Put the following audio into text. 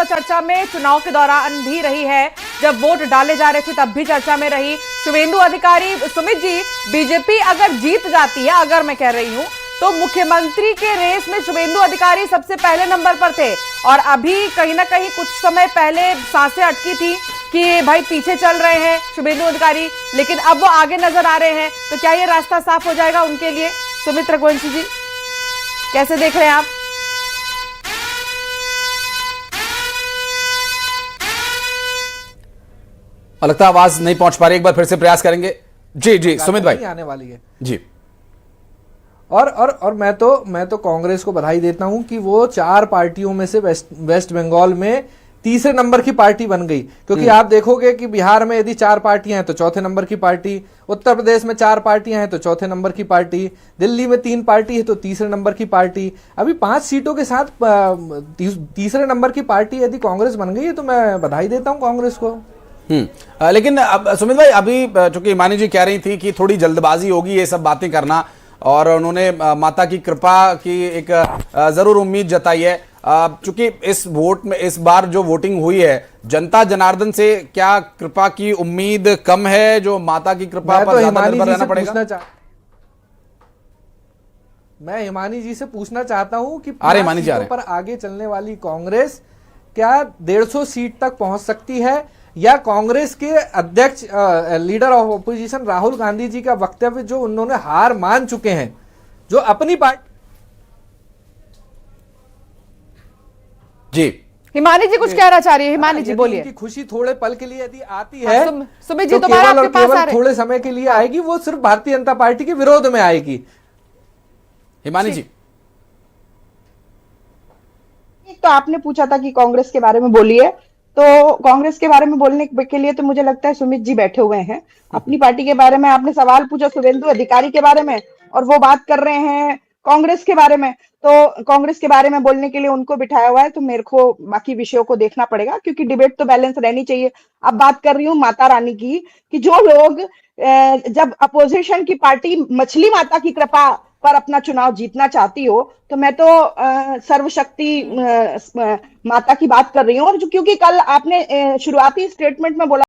चर्चा में चुनाव के दौरान भी रही है। जब वोट डाले जा रहे थे तब भी चर्चा में रही। शुभेंदु अधिकारी, सुमित जी, बीजेपी अगर जीत जाती है, अगर मैं कह रही हूं, तो मुख्यमंत्री के रेस में शुभेंदु अधिकारी सबसे पहले नंबर पर थे और अभी कहीं ना कहीं कुछ समय पहले सांसें अटकी थी कि भाई पीछे चल रहे हैं शुभेंदु अधिकारी, लेकिन अब वो आगे नजर आ रहे हैं। तो क्या ये रास्ता साफ हो जाएगा उनके लिए? सुमित रघुवंशी जी, कैसे देख रहे हैं आप? लगता आवाज नहीं पहुंच पा रही, एक बार फिर से प्रयास करेंगे। जी जी सुमित भाई, आने वाली है जी। और मैं तो कांग्रेस को बधाई देता हूं कि वो 4 पार्टियों में से वेस्ट बंगाल में तीसरे नंबर की पार्टी बन गई। क्योंकि आप देखोगे कि बिहार में यदि 4 पार्टियां हैं तो चौथे नंबर की पार्टी, उत्तर प्रदेश में 4 पार्टियां हैं तो चौथे नंबर की पार्टी, दिल्ली में 3 पार्टी है तो तीसरे नंबर की पार्टी। अभी 5 सीटों के साथ तीसरे नंबर की पार्टी यदि कांग्रेस बन गई है तो मैं बधाई देता हूं कांग्रेस को। लेकिन सुमित भाई, अभी चूंकि हिमानी जी कह रही थी कि थोड़ी जल्दबाजी होगी ये सब बातें करना, और उन्होंने माता की कृपा की एक जरूर उम्मीद जताई है। चूंकि इस वोट में इस बार जो वोटिंग हुई है, जनता जनार्दन से क्या कृपा की उम्मीद कम है? जो माता की कृपा पर ज्यादा निर्भर रहना पड़ेगा। मैं हिमानी जी से पूछना चाहता हूं कि हिमानी जी पर आगे चलने वाली कांग्रेस क्या 150 सीट तक पहुंच सकती है, या कांग्रेस के अध्यक्ष leader of opposition Rahul Gandhi ji का वक्तव्य जो उन्होंने हार मान चुके हैं, जो अपनी पार्टी। जी हिमानी जी कुछ कहना चाह रही है। हिमानी जी बोलिए। उनकी खुशी थोड़े पल के लिए यदि आती है सुमित जी तो दोबारा केवल आपके पास आ रहे हैं। थोड़े समय के लिए आएगी, वो सिर्फ भारतीय जनता पार्टी के विरोध में आएगी। हिमानी जी, तो आपने पूछा था कि कांग्रेस के बारे में बोलिए, तो कांग्रेस के बारे में बोलने के लिए तो मुझे लगता है सुमित जी बैठे हुए हैं। अपनी पार्टी के बारे में आपने सवाल पूछा शुभेंदु अधिकारी के बारे में, और वो बात कर रहे हैं कांग्रेस के बारे में। तो कांग्रेस के बारे में बोलने के लिए उनको बिठाया हुआ है, तो मेरे को बाकी विषयों को देखना पड़ेगा, क्योंकि डिबेट तो बैलेंस रहनी चाहिए। अब बात कर रही हूँ माता रानी की, कि जो लोग जब अपोजिशन की पार्टी मछली माता की कृपा पर अपना चुनाव जीतना चाहती हो, तो मैं तो सर्वशक्ति माता की बात कर रही हूँ। और क्योंकि कल आपने शुरुआती स्टेटमेंट में बोला